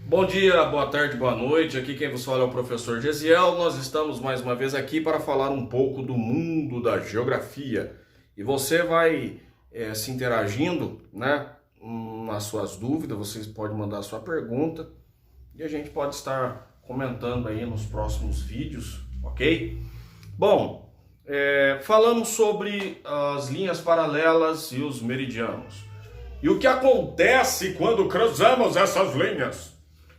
Bom dia, boa tarde, boa noite. Aqui quem vos fala é o professor Gesiel. Nós estamos mais uma vez aqui para falar um pouco do mundo da geografia. E você vai se interagindo, né, nas suas dúvidas. Vocês podem mandar a sua pergunta e a gente pode estar comentando aí nos próximos vídeos, ok? Bom, falamos sobre as linhas paralelas e os meridianos. E o que acontece quando cruzamos essas linhas?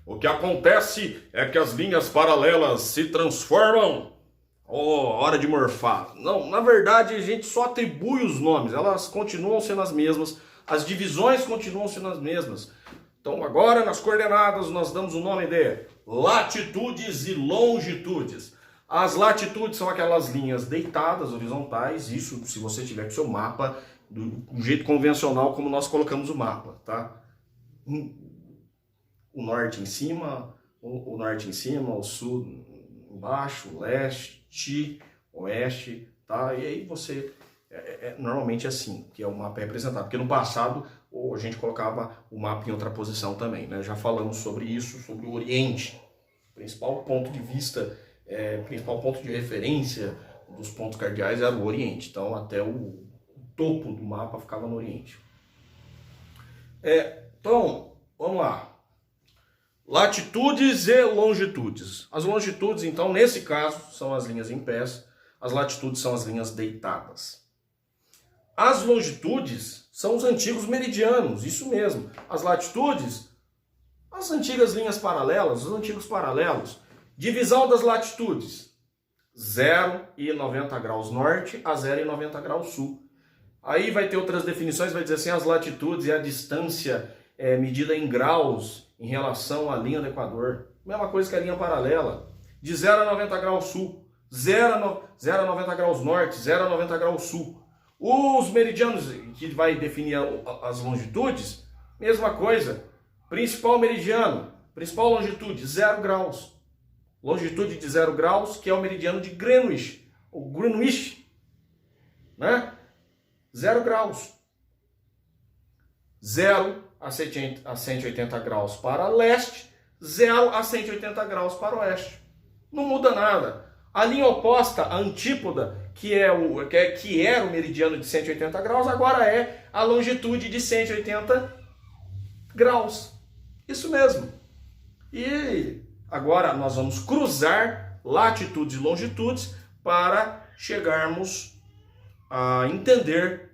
O que acontece é que as linhas paralelas se transformam. Oh, hora de morfar. Não, na verdade a gente só atribui os nomes, elas continuam sendo as mesmas, as divisões continuam sendo as mesmas. Então agora nas coordenadas nós damos o nome de latitudes e longitudes. As latitudes são aquelas linhas deitadas, horizontais, isso se você tiver com o seu mapa do jeito convencional como nós colocamos o mapa, tá? O norte em cima, o sul embaixo, o leste, oeste, tá? E aí você, normalmente é assim, que é o mapa representado, porque no passado a gente colocava o mapa em outra posição também, né? Já falamos sobre isso, sobre o Oriente, principal ponto de vista, principal ponto de referência dos pontos cardeais era o Oriente, então até o topo do mapa ficava no Oriente. Então, vamos lá. Latitudes e longitudes. As longitudes, então, nesse caso, são as linhas em pés. As latitudes são as linhas deitadas. As longitudes são os antigos meridianos, isso mesmo. As latitudes, as antigas linhas paralelas, os antigos paralelos. Divisão das latitudes. 0,90 graus norte a 0,90 graus sul. Aí vai ter outras definições, vai dizer assim, as latitudes é a distância medida em graus em relação à linha do Equador. Mesma coisa que a linha paralela. De 0 a 90 graus sul, 0 a 90 graus norte, 0 a 90 graus sul. Os meridianos, que vai definir as longitudes, mesma coisa. Principal meridiano, principal longitude, 0 graus. Longitude de 0 graus, que é o meridiano de Greenwich, o Greenwich, né? 0 graus. 0 a 180 graus para leste, 0 a 180 graus para oeste. Não muda nada. A linha oposta, a antípoda, que era o meridiano de 180 graus, agora é a longitude de 180 graus. Isso mesmo. E agora nós vamos cruzar latitudes e longitudes para chegarmos a entender,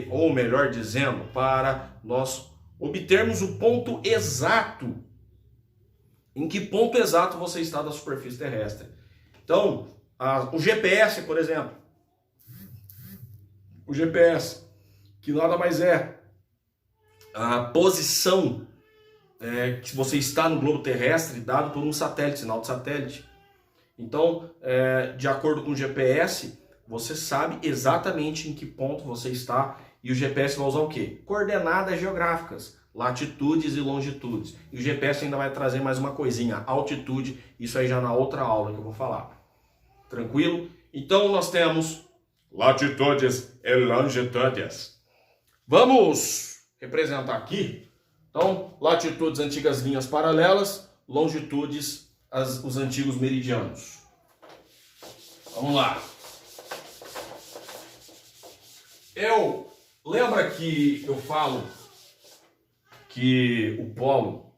ou melhor dizendo, para nós obtermos o ponto exato. Em que ponto exato você está da superfície terrestre. Então, o GPS, por exemplo. O GPS, que nada mais é a posição que você está no globo terrestre dado por um satélite, sinal de satélite. Então, de acordo com o GPS, você sabe exatamente em que ponto você está e o GPS vai usar o quê? Coordenadas geográficas, latitudes e longitudes. E o GPS ainda vai trazer mais uma coisinha, altitude, isso aí já na outra aula que eu vou falar. Tranquilo? Então nós temos latitudes e longitudes. Vamos representar aqui. Então, latitudes, antigas linhas paralelas, longitudes, os antigos meridianos. Vamos lá. Lembra que eu falo que o polo,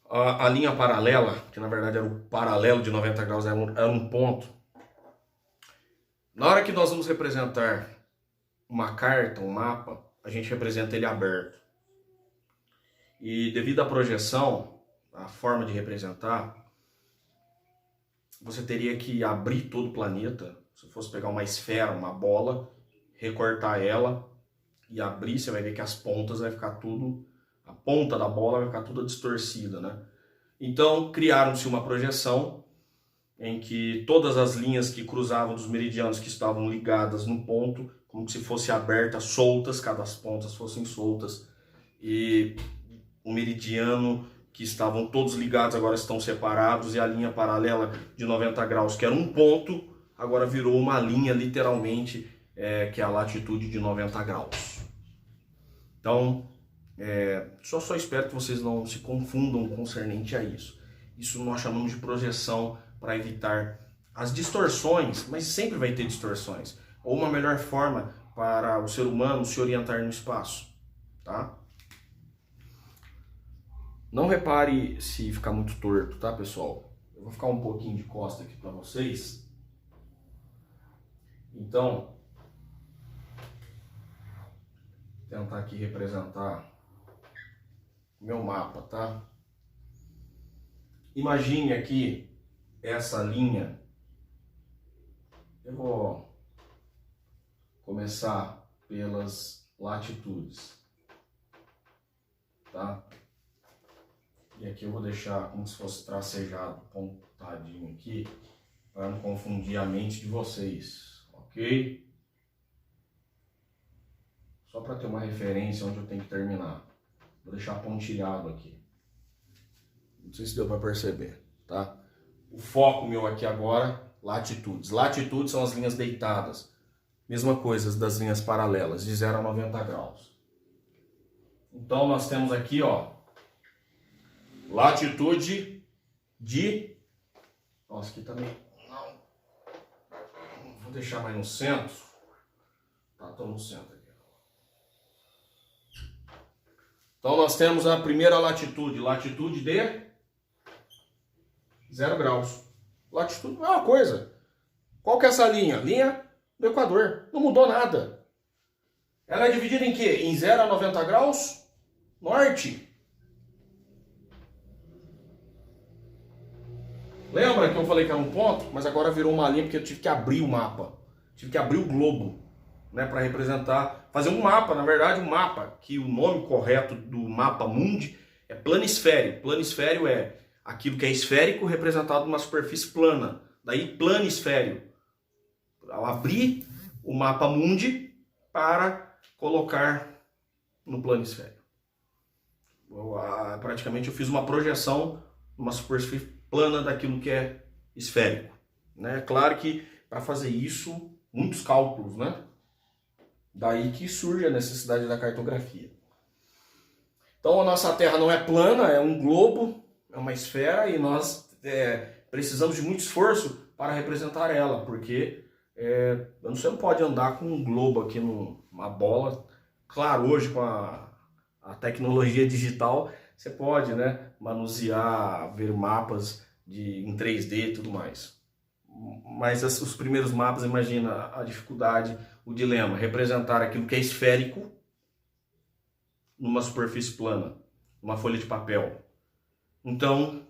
a linha paralela, que na verdade era o paralelo de 90 graus, era um ponto. Na hora que nós vamos representar uma carta, um mapa, a gente representa ele aberto. E devido à projeção, a forma de representar, você teria que abrir todo o planeta. Se fosse pegar uma esfera, uma bola, recortar ela e abrir, você vai ver que as pontas vai ficar tudo, a ponta da bola vai ficar toda distorcida, né? Então, criaram-se uma projeção em que todas as linhas que cruzavam dos meridianos que estavam ligadas no ponto, como se fosse abertas, soltas, cada as pontas fossem soltas, e o meridiano que estavam todos ligados agora estão separados, e a linha paralela de 90 graus, que era um ponto, agora virou uma linha literalmente, que é a latitude de 90 graus. Então, Só espero que vocês não se confundam concernente a isso. Isso nós chamamos de projeção para evitar as distorções, mas sempre vai ter distorções. Ou uma melhor forma para o ser humano se orientar no espaço, tá? Não repare se ficar muito torto, tá, pessoal? Eu vou ficar um pouquinho de costa aqui para vocês. Então, vou tentar aqui representar meu mapa, tá? Imagine aqui essa linha. Eu vou começar pelas latitudes, tá? E aqui eu vou deixar como se fosse tracejado, pontadinho aqui, para não confundir a mente de vocês, ok? Só para ter uma referência onde eu tenho que terminar. Vou deixar pontilhado aqui. Não sei se deu para perceber, tá? O foco meu aqui agora, latitudes. Latitudes são as linhas deitadas. Mesma coisa das linhas paralelas, de 0 a 90 graus. Então nós temos aqui, ó, latitude de... Nossa, aqui também não. Vou deixar mais no centro. Tá, tô no centro aqui. Então nós temos a primeira latitude, latitude de 0 graus. Latitude é uma coisa. Qual que é essa linha? Linha do Equador. Não mudou nada. Ela é dividida em quê? Em 0 a 90 graus? Norte. Lembra que eu falei que era um ponto? Mas agora virou uma linha porque eu tive que abrir o mapa. Tive que abrir o globo, né, para representar, fazer um mapa, na verdade um mapa, que o nome correto do mapa mundi é planisfério. Planisfério é aquilo que é esférico representado numa superfície plana. Daí planisfério. Ao abrir o mapa mundi para colocar no planisfério. Praticamente eu fiz uma projeção numa superfície plana daquilo que é esférico, né? Claro que para fazer isso, muitos cálculos, né? Daí que surge a necessidade da cartografia. Então a nossa Terra não é plana, é um globo, é uma esfera, e nós precisamos de muito esforço para representar ela, porque você não pode andar com um globo aqui numa bola. Claro, hoje com a tecnologia digital, você pode, né, manusear, ver mapas em 3D e tudo mais. Mas os primeiros mapas, imagina a dificuldade, o dilema, representar aquilo que é esférico numa superfície plana, numa folha de papel. Então,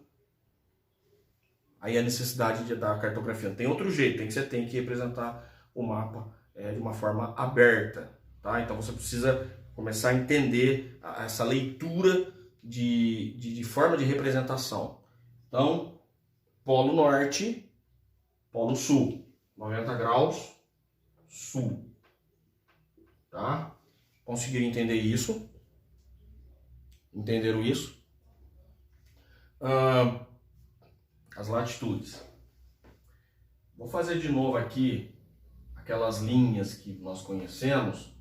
aí a necessidade da cartografia. Não tem outro jeito, você tem que representar o mapa de uma forma aberta, tá? Então você precisa começar a entender essa leitura de forma de representação. Então, Polo Norte, Polo Sul, 90 graus, Sul, tá? Conseguiram entender isso? Entenderam isso? As latitudes. Vou fazer de novo aqui aquelas linhas que nós conhecemos.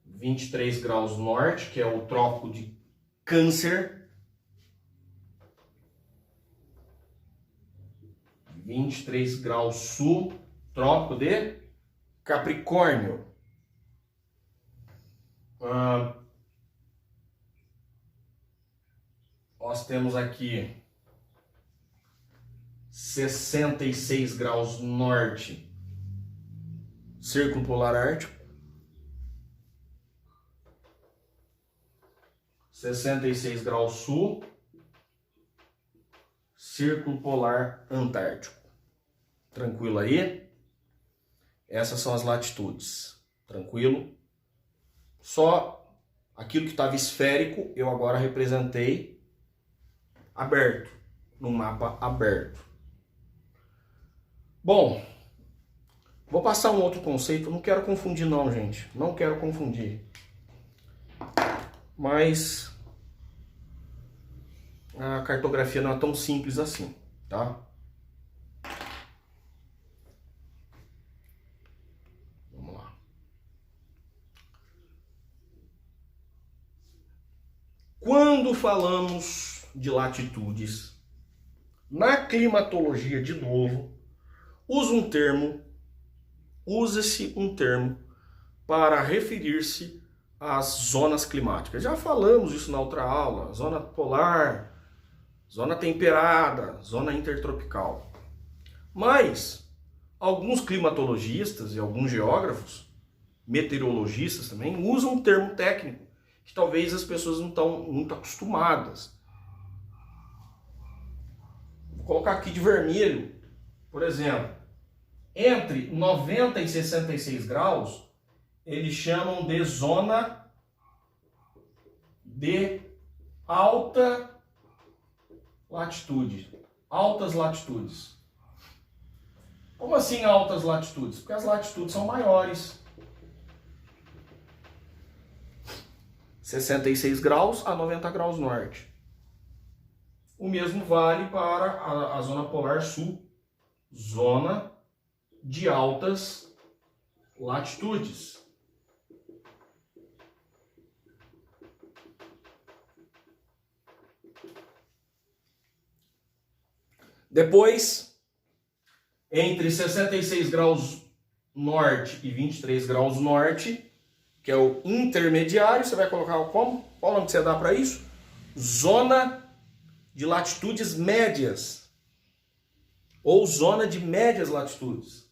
23 graus norte, que é o Trópico de Câncer. 23 graus sul, Trópico de Capricórnio. Nós temos aqui 66 graus norte, Círculo Polar Ártico. 66 graus sul, Círculo Polar Antártico. Tranquilo aí? Essas são as latitudes. Tranquilo? Só aquilo que estava esférico, eu agora representei aberto, num mapa aberto. Bom, vou passar um outro conceito. Não quero confundir não, gente. Não quero confundir. Mas a cartografia não é tão simples assim, tá? Vamos lá. quando falamos de latitudes, na climatologia, de novo, usa-se um termo para referir-se às zonas climáticas. Já falamos isso na outra aula: zona polar, zona temperada, zona intertropical. Mas alguns climatologistas e alguns geógrafos, meteorologistas também, usam um termo técnico que talvez as pessoas não estão muito acostumadas. Vou colocar aqui de vermelho, por exemplo, entre 90 e 66 graus, eles chamam de zona de alta latitude, altas latitudes. Como assim altas latitudes? Porque as latitudes são maiores. 66 graus a 90 graus norte. O mesmo vale para a zona polar sul, zona de altas latitudes. Depois, entre 66 graus norte e 23 graus norte, que é o intermediário, você vai colocar como? Qual o nome que você dá para isso? Zona de latitudes médias, ou zona de médias latitudes.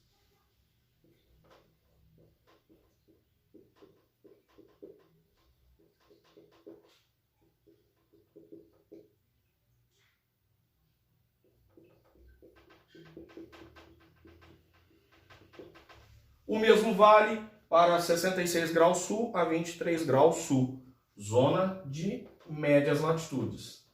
O mesmo vale para 66 graus sul a 23 graus sul, zona de médias latitudes.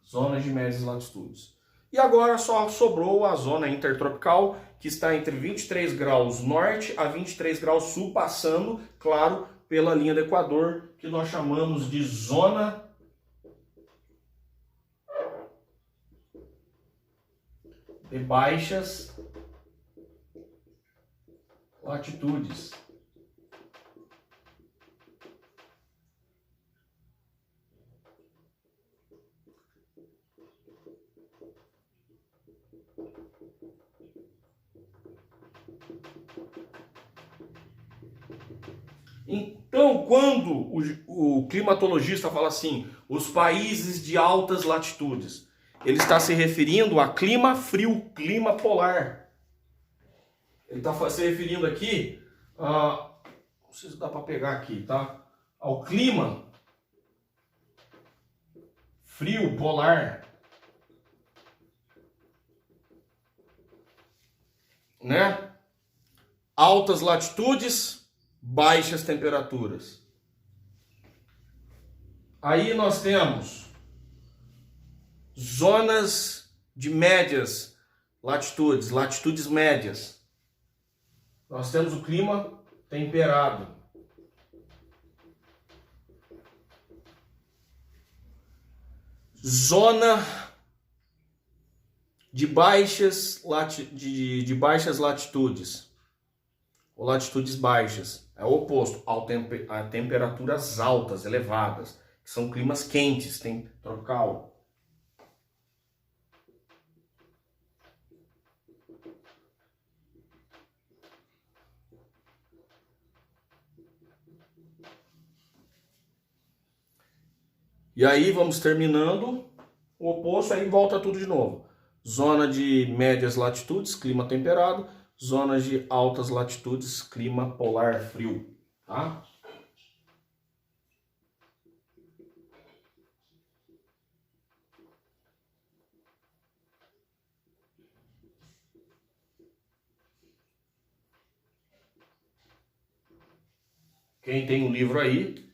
Zonas de médias latitudes. E agora só sobrou a zona intertropical, que está entre 23 graus norte a 23 graus sul, passando, claro, pela linha do Equador, que nós chamamos de zona de baixas latitudes. Então, quando o climatologista fala assim, os países de altas latitudes, ele está se referindo a clima frio, clima polar. Ele está se referindo aqui, não sei se dá para pegar aqui, tá? Ao clima frio, polar, né? Altas latitudes, baixas temperaturas. Aí nós temos zonas de médias latitudes, latitudes médias. Nós temos o clima temperado. Zona de baixas latitudes, ou latitudes baixas. É o oposto a temperaturas altas, elevadas, que são climas quentes, tem tropical. E aí vamos terminando o oposto, aí volta tudo de novo. Zona de médias latitudes, clima temperado. Zonas de altas latitudes, clima polar frio, tá? Quem tem um livro aí,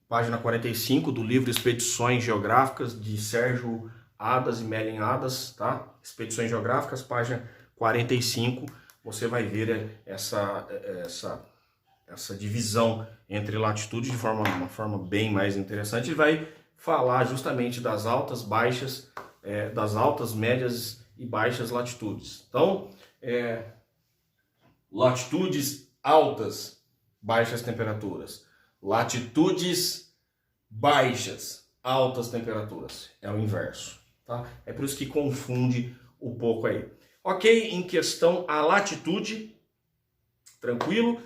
página 45 do livro Expedições Geográficas, de Sérgio Hadas e Mellen Hadas, tá? Expedições Geográficas, página 45, você vai ver essa divisão entre latitudes de uma forma bem mais interessante. Ele vai falar justamente das altas, baixas das altas, médias e baixas latitudes. Então, latitudes altas, baixas temperaturas. Latitudes baixas, altas temperaturas. É o inverso, tá? É por isso que confunde um pouco aí. Ok, em questão a latitude, tranquilo.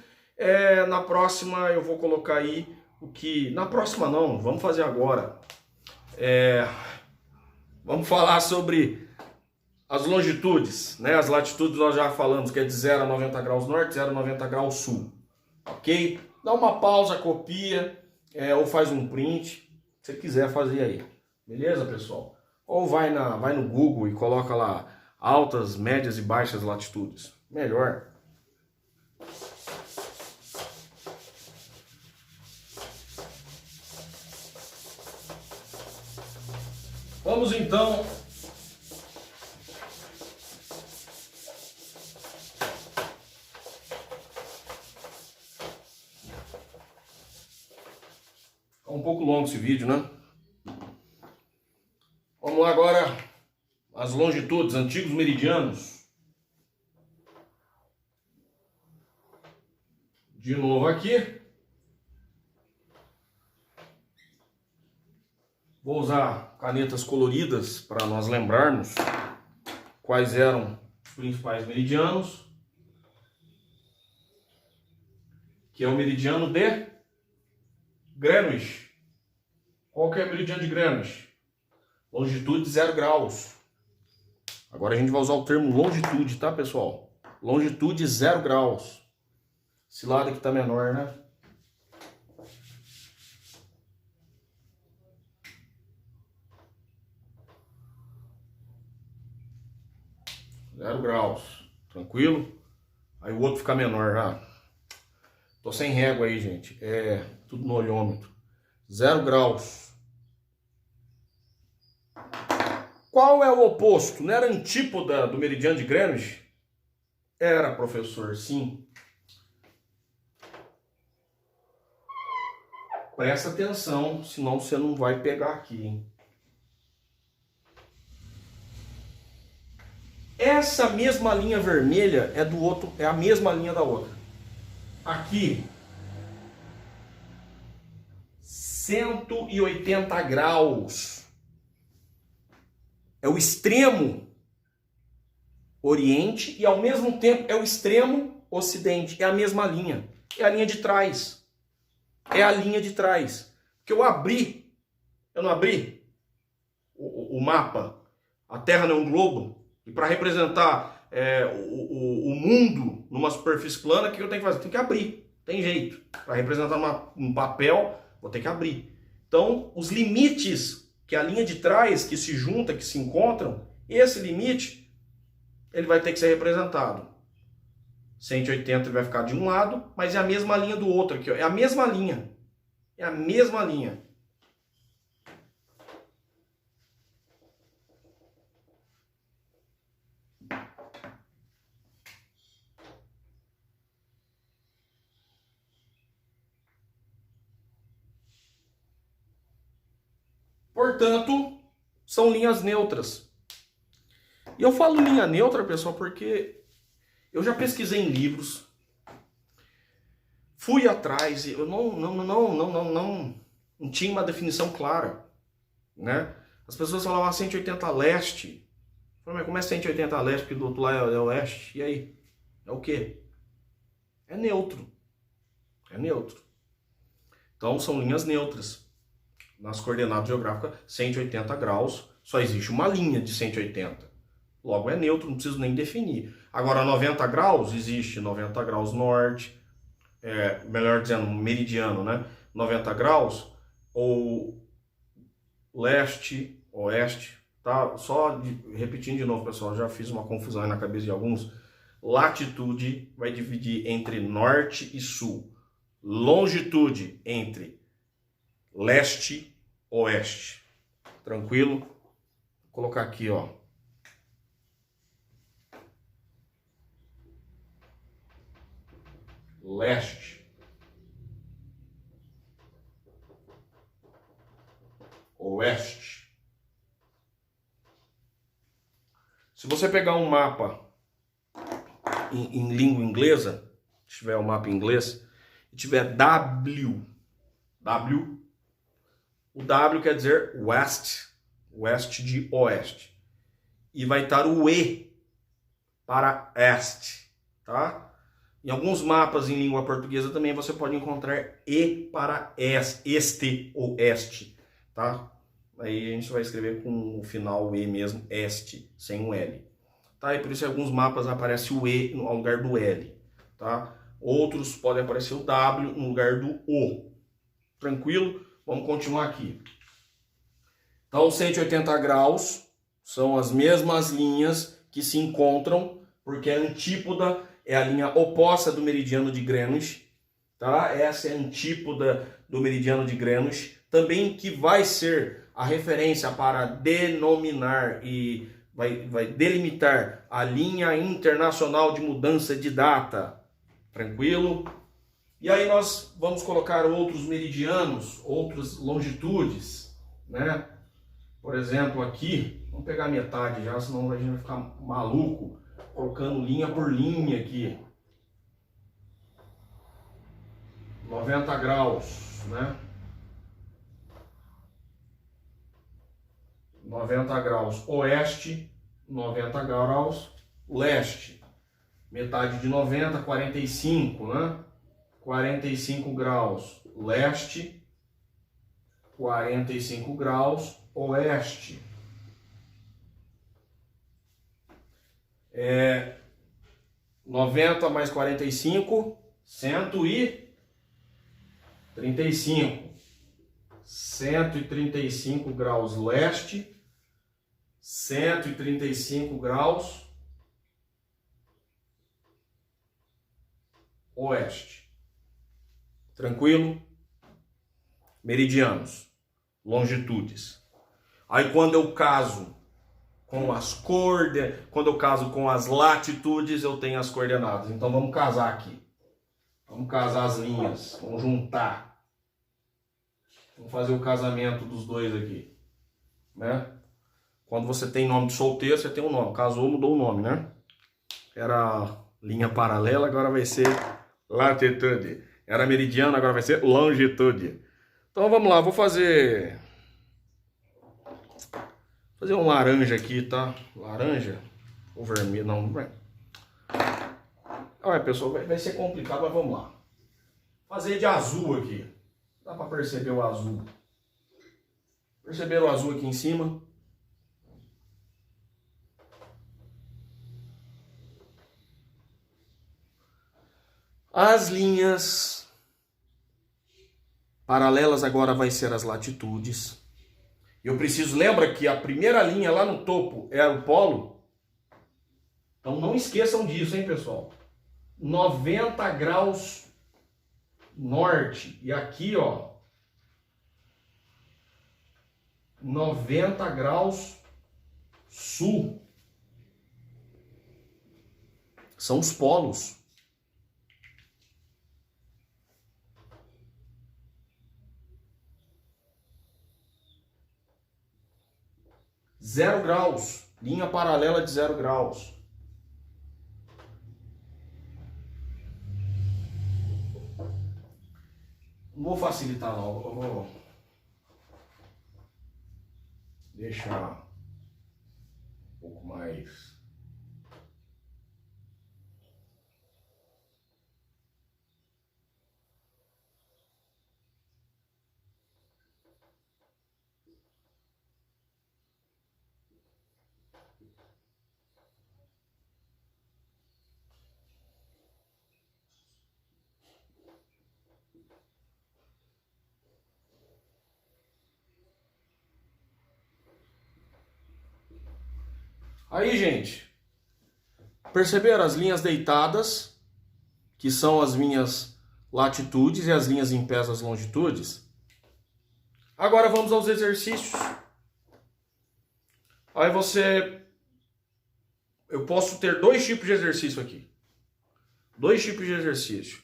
Na próxima eu vou colocar aí o que... Na próxima não, vamos fazer agora. Vamos falar sobre as longitudes, né? As latitudes nós já falamos que é de 0 a 90 graus norte, 0 a 90 graus sul. Ok? Dá uma pausa, copia, ou faz um print, se você quiser fazer aí. Beleza, pessoal? Ou vai no Google e coloca lá altas, médias e baixas latitudes. Melhor. Vamos então um pouco longo esse vídeo, né? Vamos lá agora, as longitudes, antigos meridianos. De novo aqui. Vou usar canetas coloridas para nós lembrarmos quais eram os principais meridianos. Que é o meridiano de Greenwich. Qual que é o meridiano de Greenwich? Longitude 0 graus. Agora a gente vai usar o termo longitude, tá, pessoal? Longitude 0 graus. Esse lado aqui tá menor, né? Zero graus. Tranquilo? Aí o outro fica menor já. Tô sem régua aí, gente. Tudo no olhômetro. 0 graus. Qual é o oposto? Não era antípoda do meridiano de Greenwich? Era, professor, sim. Presta atenção, senão você não vai pegar aqui, hein? Essa mesma linha vermelha é do outro, é a mesma linha da outra. Aqui, 180 graus. É o extremo oriente e ao mesmo tempo é o extremo ocidente. É a mesma linha. É a linha de trás. É a linha de trás. Que eu não abri o mapa. A Terra não é um globo. E para representar o mundo numa superfície plana, o que eu tenho que fazer? Tenho que abrir. Tem jeito. Para representar um papel, vou ter que abrir. Então, os limites que a linha de trás, que se junta, que se encontram, esse limite, ele vai ter que ser representado. 180 ele vai ficar de um lado, mas é a mesma linha do outro aqui, ó. É a mesma linha. É a mesma linha. Portanto, são linhas neutras. E eu falo linha neutra, pessoal, porque eu já pesquisei em livros, fui atrás, eu não tinha uma definição clara, né? As pessoas falavam 180 leste. Eu falei, mas como é 180 leste, porque do outro lado é oeste? E aí? É o quê? É neutro. É neutro. Então são linhas neutras. Nas coordenadas geográficas, 180 graus, só existe uma linha de 180. Logo é neutro, não preciso nem definir. Agora 90 graus, existe 90 graus norte, melhor dizendo, meridiano, né? 90 graus, ou leste, oeste, tá? Repetindo de novo, pessoal, já fiz uma confusão aí na cabeça de alguns. Latitude vai dividir entre norte e sul. Longitude entre leste e oeste. Tranquilo? Vou colocar aqui, ó. Leste. Oeste. Se você pegar um mapa em língua inglesa, se tiver um mapa em inglês, e tiver W, o W quer dizer west, west de oeste. E vai estar o E para este, tá? Em alguns mapas em língua portuguesa também você pode encontrar E para este ou este, tá? Aí a gente vai escrever com o final E mesmo, este, sem um L. Tá? E por isso em alguns mapas aparece o E no lugar do L, tá? Outros podem aparecer o W no lugar do O. Tranquilo? Vamos continuar aqui. Então, 180 graus são as mesmas linhas que se encontram, porque a antípoda é a linha oposta do meridiano de Greenwich, tá? Essa é a antípoda do meridiano de Greenwich, também que vai ser a referência para denominar e vai delimitar a linha internacional de mudança de data. Tranquilo? E aí nós vamos colocar outros meridianos, outras longitudes, né? Por exemplo, aqui, vamos pegar metade já, senão a gente vai ficar maluco, colocando linha por linha aqui. 90 graus, né? 90 graus oeste, 90 graus leste. Metade de 90, 45, né? 45 graus leste, 45 graus oeste. 90 mais 45, 135. 135 graus leste, 135 graus oeste. Tranquilo? Meridianos, longitudes. Aí quando eu caso com as quando eu caso com as latitudes, eu tenho as coordenadas. Então vamos casar aqui. Vamos casar as linhas, vamos juntar. Vamos fazer o casamento dos dois aqui, né? Quando você tem nome de solteiro, você tem um nome. Casou, mudou o nome, né? Era linha paralela, agora vai ser latitude. Era meridiano, agora vai ser longitude. Então vamos lá, vou fazer um laranja aqui, tá? Laranja ou vermelho, não vai. Olha, pessoal, vai ser complicado, mas vamos lá. Fazer de azul aqui. Dá para perceber o azul. Perceberam o azul aqui em cima? As linhas paralelas agora vai ser as latitudes. Eu preciso, lembra que a primeira linha lá no topo era o polo? Então não esqueçam disso, hein, pessoal? 90 graus norte. E aqui, ó, 90 graus sul. São os polos. Zero graus, linha paralela de 0 graus. Não vou facilitar não, eu vou deixar um pouco mais. Aí, gente, perceberam as linhas deitadas, que são as minhas latitudes, e as linhas em pés, as longitudes? Agora vamos aos exercícios. Aí eu posso ter dois tipos de exercício aqui. Dois tipos de exercício.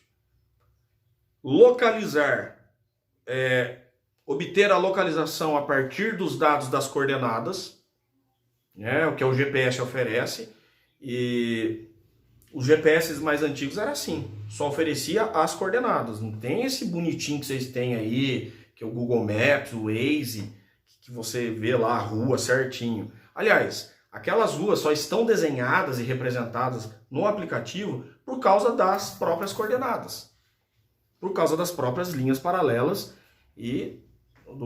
Localizar, obter a localização a partir dos dados das coordenadas. né? O que o GPS oferece. E os GPS mais antigos era assim, só oferecia as coordenadas. Não tem esse bonitinho que vocês têm aí, que é o Google Maps, o Waze, que você vê lá a rua certinho. Aliás, aquelas ruas só estão desenhadas e representadas no aplicativo por causa das próprias coordenadas, por causa das próprias linhas paralelas e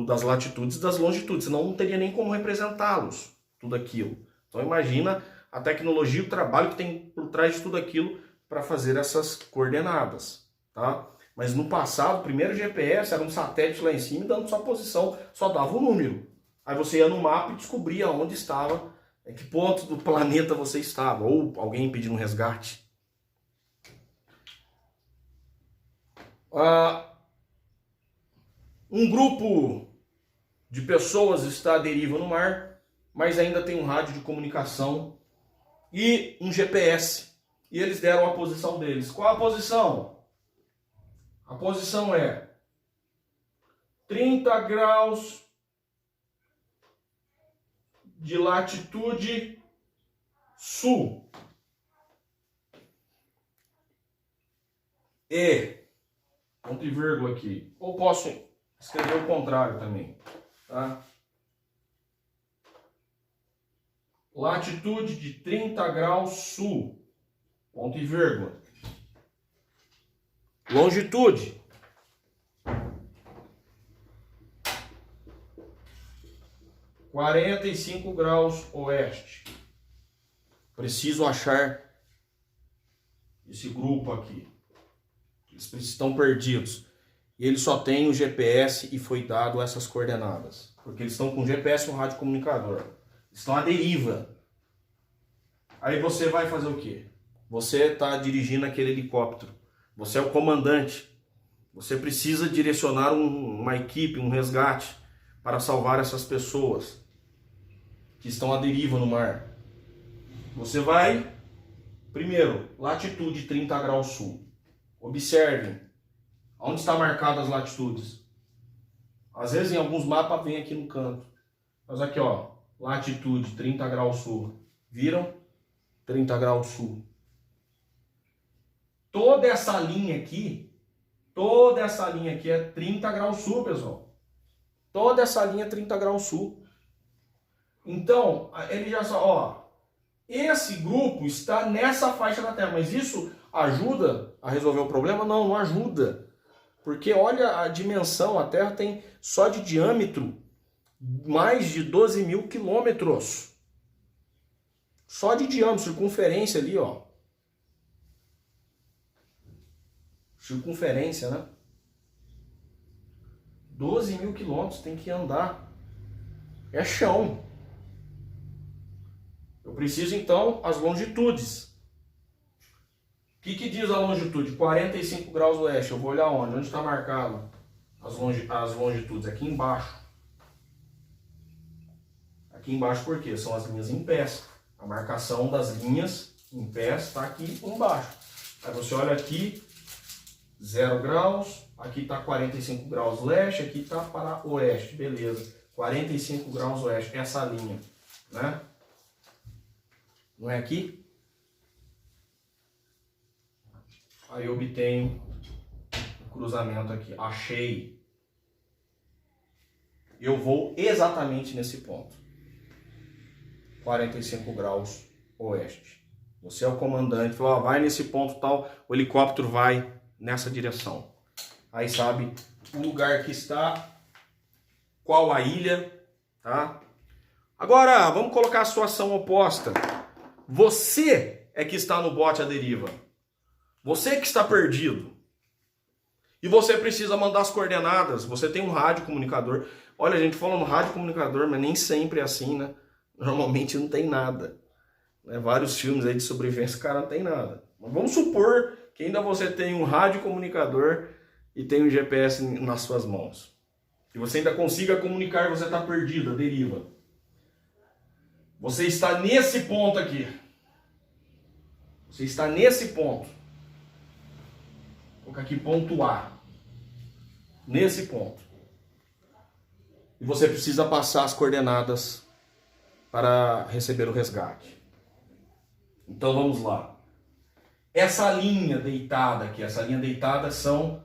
das latitudes e das longitudes, senão não teria nem como representá-los, tudo aquilo. Então imagina a tecnologia e o trabalho que tem por trás de tudo aquilo para fazer essas coordenadas, tá? Mas no passado, o primeiro GPS era um satélite lá em cima dando sua posição, só dava o número. Aí você ia no mapa e descobria onde estava, em que ponto do planeta você estava, ou alguém pedindo um resgate. Um grupo de pessoas está à deriva no mar, mas ainda tem um rádio de comunicação e um GPS. E eles deram a posição deles. Qual a posição? A posição é 30 graus de latitude sul. E, ponto e vírgula aqui. Ou posso escrever o contrário também, tá? Latitude de 30 graus sul, ponto e vírgula. Longitude. (45 graus oeste). Preciso achar esse grupo aqui. Eles estão perdidos. E eles só têm o GPS e foi dado essas coordenadas. Porque eles estão com GPS e um rádio comunicador. Estão à deriva. Aí você vai fazer o quê? Você está dirigindo aquele helicóptero. Você é o comandante. Você precisa direcionar uma equipe, um resgate para salvar essas pessoas que estão à deriva no mar. Você vai, primeiro, latitude 30 graus sul. Observem onde está marcadas as latitudes. Às vezes em alguns mapas vem aqui no canto. Mas aqui, ó, latitude 30 graus sul. Viram? 30 graus sul. Toda essa linha aqui é 30 graus sul, pessoal. Toda essa linha é 30 graus sul. Então, ele já só, ó, esse grupo está nessa faixa da Terra, mas isso ajuda a resolver o problema? Não, não ajuda. Porque olha a dimensão, a Terra tem só de diâmetro mais de 12 mil quilômetros. Só de diâmetro, circunferência ali, ó. Circunferência, né? 12 mil quilômetros, tem que andar. É chão. Eu preciso, então, as longitudes. O que diz a longitude? 45 graus oeste. Eu vou olhar onde? Onde está marcado as longitudes? Aqui embaixo. Aqui embaixo por quê? São as linhas em pés. A marcação das linhas em pés está aqui embaixo. Aí você olha aqui, 0 graus. Aqui está 45 graus leste. Aqui está para oeste. Beleza. 45 graus oeste. Essa linha, né? Não é aqui? Aí eu obtenho o cruzamento aqui. Achei. Eu vou exatamente nesse ponto. 45 graus oeste. Você é o comandante. Falou, ó, vai nesse ponto tal. O helicóptero vai nessa direção. Aí sabe o lugar que está. Qual a ilha. Tá? Agora, vamos colocar a situação oposta. Você é que está no bote à deriva. Você que está perdido. E você precisa mandar as coordenadas. Você tem um rádio comunicador. Olha, a gente fala no rádio comunicador, mas nem sempre é assim, né? Normalmente não tem nada. Né? Vários filmes aí de sobrevivência, o cara não tem nada. Mas vamos supor que ainda você tem um rádio comunicador e tem um GPS nas suas mãos. E você ainda consiga comunicar, você está perdido, à deriva. Você está nesse ponto aqui. Você está nesse ponto. Vou colocar aqui ponto A. Nesse ponto. E você precisa passar as coordenadas para receber o resgate. Então vamos lá. Essa linha deitada aqui, essa linha deitada são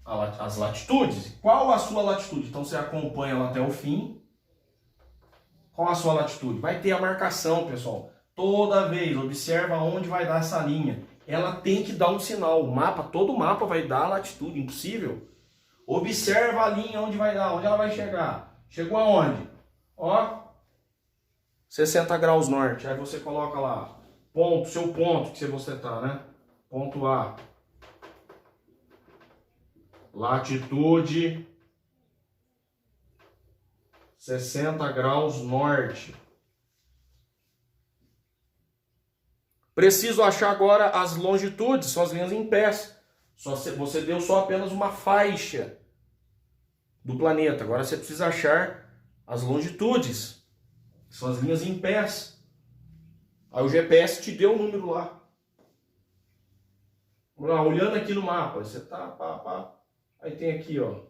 as latitudes. Qual a sua latitude? Então você acompanha ela até o fim. Qual a sua latitude? Vai ter a marcação, pessoal. Toda vez, observa onde vai dar essa linha. Ela tem que dar um sinal. O mapa, todo mapa vai dar a latitude, impossível. Observa a linha onde vai dar, onde ela vai chegar. Chegou aonde? Ó, 60 graus norte. Aí você coloca lá, ponto, seu ponto que você tá, né? Ponto A. Latitude 60 graus norte. Preciso achar agora as longitudes, são as linhas em pés. Você deu só apenas uma faixa do planeta. Agora você precisa achar as longitudes, são as linhas em pés. Aí o GPS te deu o número lá. Vamos lá, olhando aqui no mapa, você tá, pá. Aí tem aqui, ó.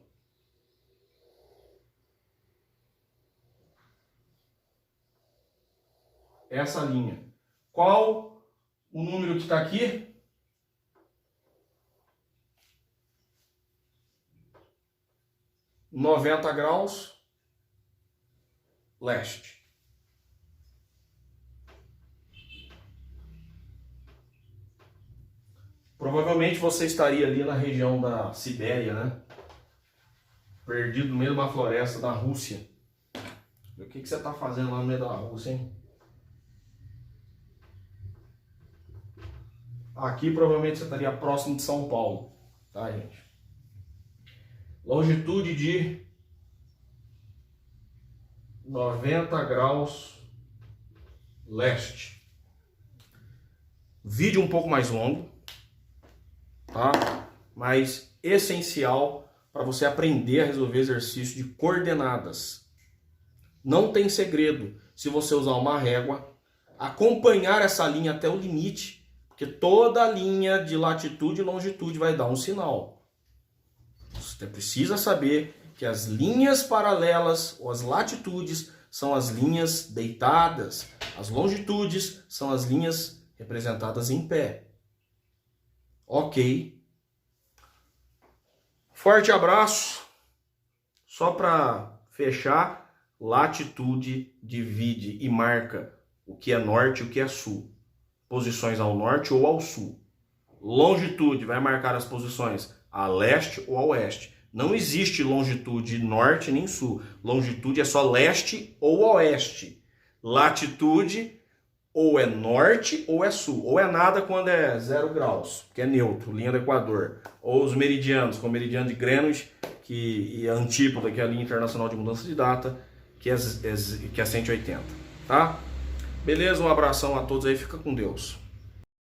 Essa linha. Qual o número que está aqui? (90 graus leste). Provavelmente você estaria ali na região da Sibéria, né? Perdido no meio de uma floresta da Rússia. O que você está fazendo lá no meio da Rússia, hein? Aqui provavelmente você estaria próximo de São Paulo, tá, gente? Longitude de 90 graus leste. Vídeo um pouco mais longo, tá? Mas essencial para você aprender a resolver exercício de coordenadas. Não tem segredo se você usar uma régua, acompanhar essa linha até o limite, porque toda linha de latitude e longitude vai dar um sinal. Você precisa saber que as linhas paralelas ou as latitudes são as linhas deitadas, as longitudes são as linhas representadas em pé. Ok. Forte abraço. Só para fechar, latitude divide e marca o que é norte e o que é sul. Posições ao norte ou ao sul. Longitude vai marcar as posições a leste ou a oeste. Não existe longitude norte nem sul. Longitude é só leste ou oeste. Latitude ou é norte ou é sul. Ou é nada quando é 0 graus, que é neutro, linha do Equador. Ou os meridianos, como o meridiano de Greenwich, e a antípoda, que é a linha internacional de mudança de data, que é 180. Tá? Beleza? Um abração a todos aí. Fica com Deus.